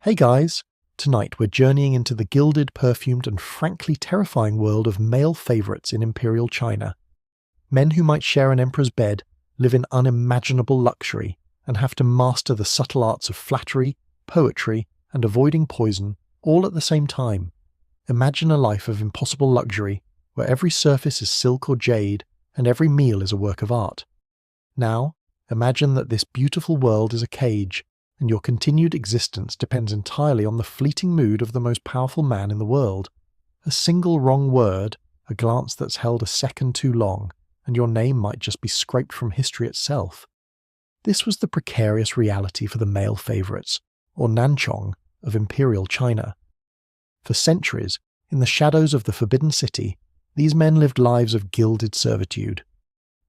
Hey guys! Tonight we're journeying into the gilded, perfumed and frankly terrifying world of male favourites in Imperial China. Men who might share an emperor's bed, live in unimaginable luxury, and have to master the subtle arts of flattery, poetry and avoiding poison, all at the same time. Imagine a life of impossible luxury, where every surface is silk or jade, and every meal is a work of art. Now, imagine that this beautiful world is a cage, and your continued existence depends entirely on the fleeting mood of the most powerful man in the world. A single wrong word, a glance that's held a second too long, and your name might just be scraped from history itself. This was the precarious reality for the male favourites, or Nanchong, of Imperial China. For centuries, in the shadows of the Forbidden City, these men lived lives of gilded servitude.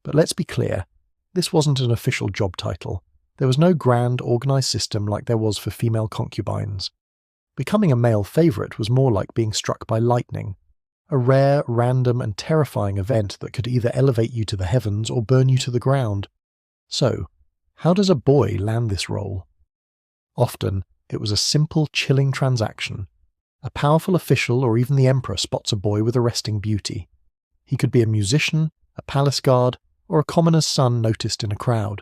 But let's be clear, this wasn't an official job title. There was no grand, organised system like there was for female concubines. Becoming a male favourite was more like being struck by lightning, a rare, random and terrifying event that could either elevate you to the heavens or burn you to the ground. So, how does a boy land this role? Often, it was a simple, chilling transaction. A powerful official or even the emperor spots a boy with arresting beauty. He could be a musician, a palace guard, or a commoner's son noticed in a crowd.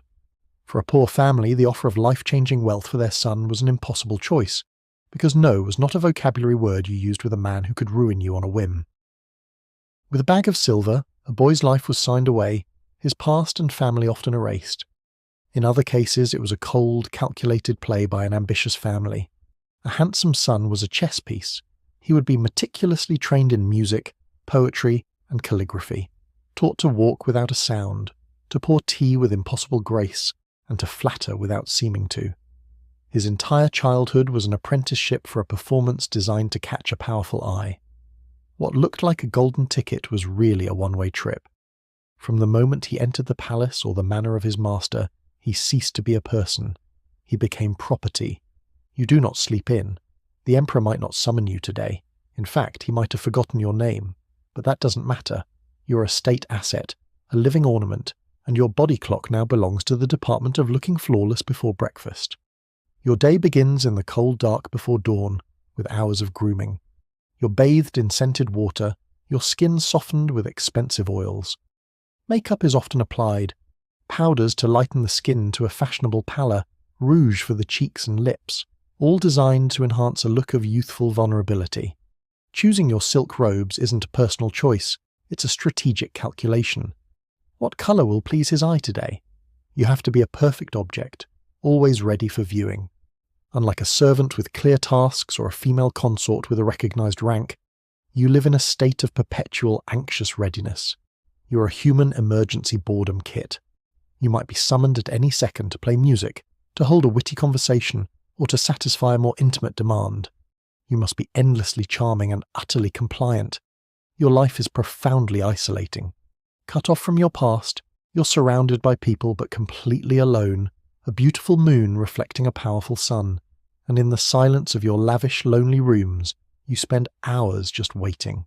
For a poor family, the offer of life-changing wealth for their son was an impossible choice, because no was not a vocabulary word you used with a man who could ruin you on a whim. With a bag of silver, a boy's life was signed away, his past and family often erased. In other cases, it was a cold, calculated play by an ambitious family. A handsome son was a chess piece. He would be meticulously trained in music, poetry, and calligraphy, taught to walk without a sound, to pour tea with impossible grace, and to flatter without seeming to. His entire childhood was an apprenticeship for a performance designed to catch a powerful eye. What looked like a golden ticket was really a one-way trip. From the moment he entered the palace or the manor of his master, he ceased to be a person. He became property. You do not sleep in. The emperor might not summon you today. In fact, he might have forgotten your name. But that doesn't matter. You're a state asset, a living ornament, and your body clock now belongs to the department of looking flawless before breakfast. Your day begins in the cold dark before dawn, with hours of grooming. You're bathed in scented water, your skin softened with expensive oils. Makeup is often applied, powders to lighten the skin to a fashionable pallor, rouge for the cheeks and lips, all designed to enhance a look of youthful vulnerability. Choosing your silk robes isn't a personal choice, it's a strategic calculation. What colour will please his eye today? You have to be a perfect object, always ready for viewing. Unlike a servant with clear tasks or a female consort with a recognised rank, you live in a state of perpetual anxious readiness. You're a human emergency boredom kit. You might be summoned at any second to play music, to hold a witty conversation, or to satisfy a more intimate demand. You must be endlessly charming and utterly compliant. Your life is profoundly isolating. Cut off from your past, you're surrounded by people but completely alone, a beautiful moon reflecting a powerful sun, and in the silence of your lavish, lonely rooms, you spend hours just waiting.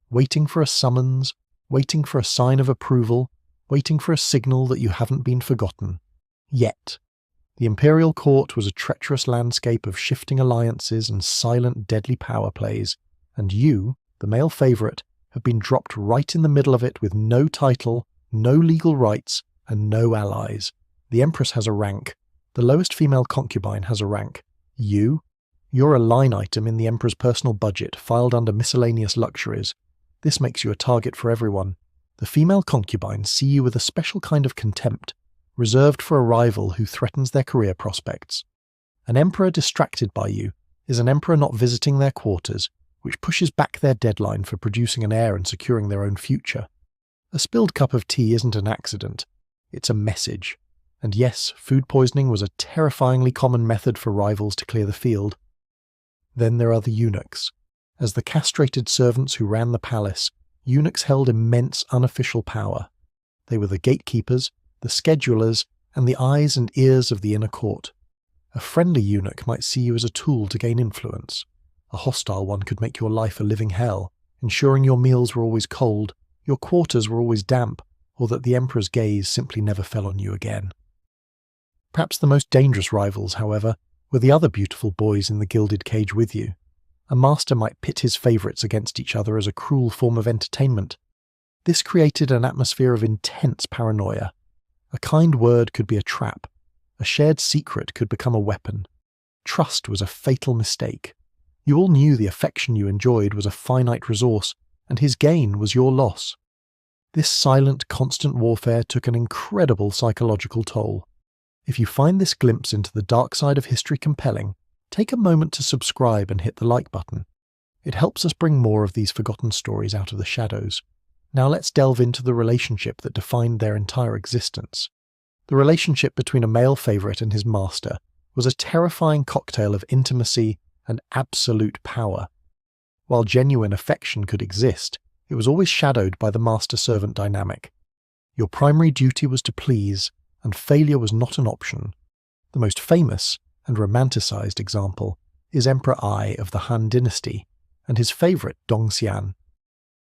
Waiting for a summons, waiting for a sign of approval, waiting for a signal that you haven't been forgotten. Yet. The imperial court was a treacherous landscape of shifting alliances and silent, deadly power plays, and you, the male favourite, have been dropped right in the middle of it with no title, no legal rights, and no allies. The empress has a rank. The lowest female concubine has a rank. You're a line item in the emperor's personal budget, filed under miscellaneous luxuries. This makes you a target for everyone. The female concubines see you with a special kind of contempt, reserved for a rival who threatens their career prospects. An emperor distracted by you is an emperor not visiting their quarters, which pushes back their deadline for producing an heir and securing their own future. A spilled cup of tea isn't an accident, it's a message. And yes, food poisoning was a terrifyingly common method for rivals to clear the field. Then there are the eunuchs. As the castrated servants who ran the palace, eunuchs held immense unofficial power. They were the gatekeepers, the schedulers, and the eyes and ears of the inner court. A friendly eunuch might see you as a tool to gain influence. A hostile one could make your life a living hell, ensuring your meals were always cold, your quarters were always damp, or that the emperor's gaze simply never fell on you again. Perhaps the most dangerous rivals, however, were the other beautiful boys in the gilded cage with you. A master might pit his favourites against each other as a cruel form of entertainment. This created an atmosphere of intense paranoia. A kind word could be a trap. A shared secret could become a weapon. Trust was a fatal mistake. You all knew the affection you enjoyed was a finite resource, and his gain was your loss. This silent, constant warfare took an incredible psychological toll. If you find this glimpse into the dark side of history compelling, take a moment to subscribe and hit the like button. It helps us bring more of these forgotten stories out of the shadows. Now let's delve into the relationship that defined their entire existence. The relationship between a male favourite and his master was a terrifying cocktail of intimacy and absolute power. While genuine affection could exist, it was always shadowed by the master-servant dynamic. Your primary duty was to please, and failure was not an option. The most famous and romanticized example is Emperor Ai of the Han Dynasty and his favourite Dongxian.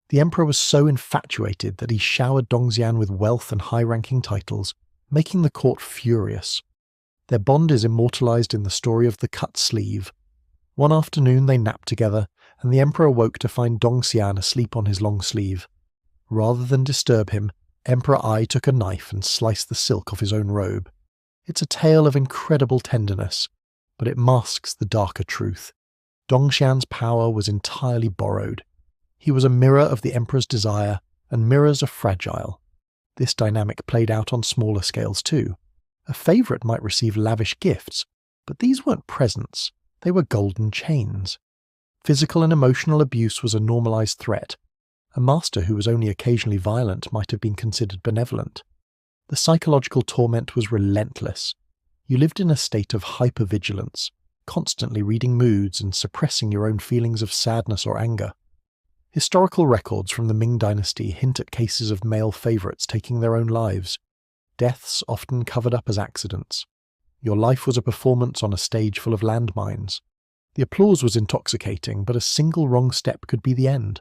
The emperor was so infatuated that he showered Dongxian with wealth and high-ranking titles, making the court furious. Their bond is immortalized in the story of the cut sleeve. One afternoon they napped together, and the emperor awoke to find Dongxian asleep on his long sleeve. Rather than disturb him, Emperor Ai took a knife and sliced the silk off his own robe. It's a tale of incredible tenderness, but it masks the darker truth. Dongxian's power was entirely borrowed. He was a mirror of the emperor's desire, and mirrors are fragile. This dynamic played out on smaller scales too. A favourite might receive lavish gifts, but these weren't presents, they were golden chains. Physical and emotional abuse was a normalised threat. A master who was only occasionally violent might have been considered benevolent. The psychological torment was relentless. You lived in a state of hypervigilance, constantly reading moods and suppressing your own feelings of sadness or anger. Historical records from the Ming Dynasty hint at cases of male favourites taking their own lives, deaths often covered up as accidents. Your life was a performance on a stage full of landmines. The applause was intoxicating, but a single wrong step could be the end.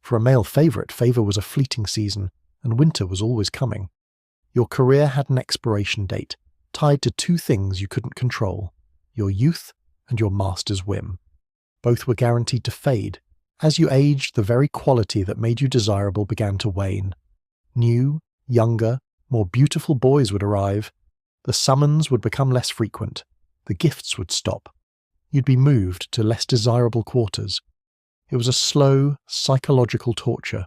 For a male favourite, favour was a fleeting season, and winter was always coming. Your career had an expiration date, tied to two things you couldn't control: your youth and your master's whim. Both were guaranteed to fade. As you aged, the very quality that made you desirable began to wane. New, younger, more beautiful boys would arrive. The summons would become less frequent. The gifts would stop. You'd be moved to less desirable quarters. It was a slow, psychological torture,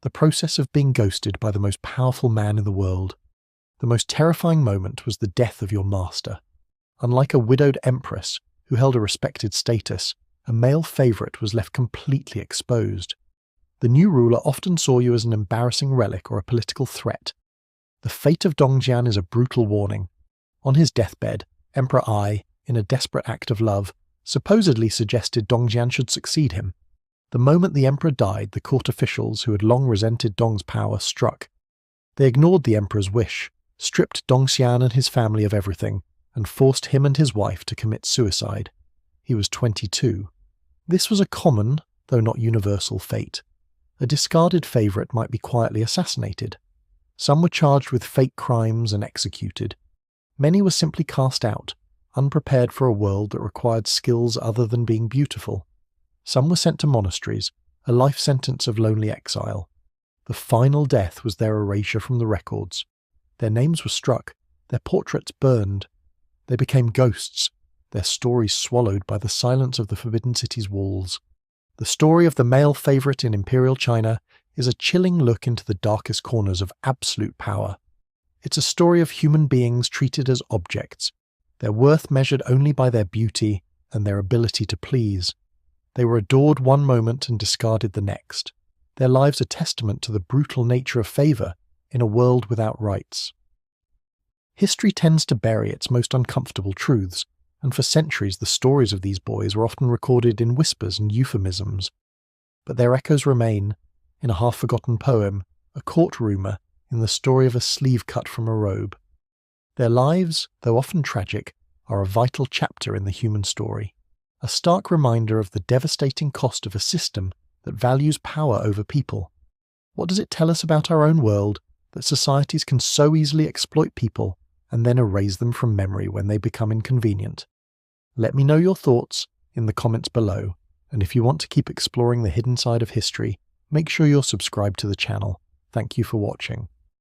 the process of being ghosted by the most powerful man in the world. The most terrifying moment was the death of your master. Unlike a widowed empress, who held a respected status, a male favourite was left completely exposed. The new ruler often saw you as an embarrassing relic or a political threat. The fate of Dongxian is a brutal warning. On his deathbed, Emperor Ai, in a desperate act of love, supposedly suggested Dongxian should succeed him. The moment the emperor died, the court officials who had long resented Dong's power struck. They ignored the emperor's wish, stripped Dongxian and his family of everything, and forced him and his wife to commit suicide. He was 22. This was a common, though not universal, fate. A discarded favourite might be quietly assassinated. Some were charged with fake crimes and executed. Many were simply cast out, unprepared for a world that required skills other than being beautiful. Some were sent to monasteries, a life sentence of lonely exile. The final death was their erasure from the records. Their names were struck, their portraits burned. They became ghosts, their stories swallowed by the silence of the Forbidden City's walls. The story of the male favourite in Imperial China is a chilling look into the darkest corners of absolute power. It's a story of human beings treated as objects, their worth measured only by their beauty and their ability to please. They were adored one moment and discarded the next. Their lives a testament to the brutal nature of favour in a world without rights. History tends to bury its most uncomfortable truths, and for centuries the stories of these boys were often recorded in whispers and euphemisms. But their echoes remain, in a half-forgotten poem, a court rumour, in the story of a sleeve cut from a robe. Their lives, though often tragic, are a vital chapter in the human story, a stark reminder of the devastating cost of a system that values power over people. What does it tell us about our own world that societies can so easily exploit people and then erase them from memory when they become inconvenient? Let me know your thoughts in the comments below, and if you want to keep exploring the hidden side of history, make sure you're subscribed to the channel. Thank you for watching.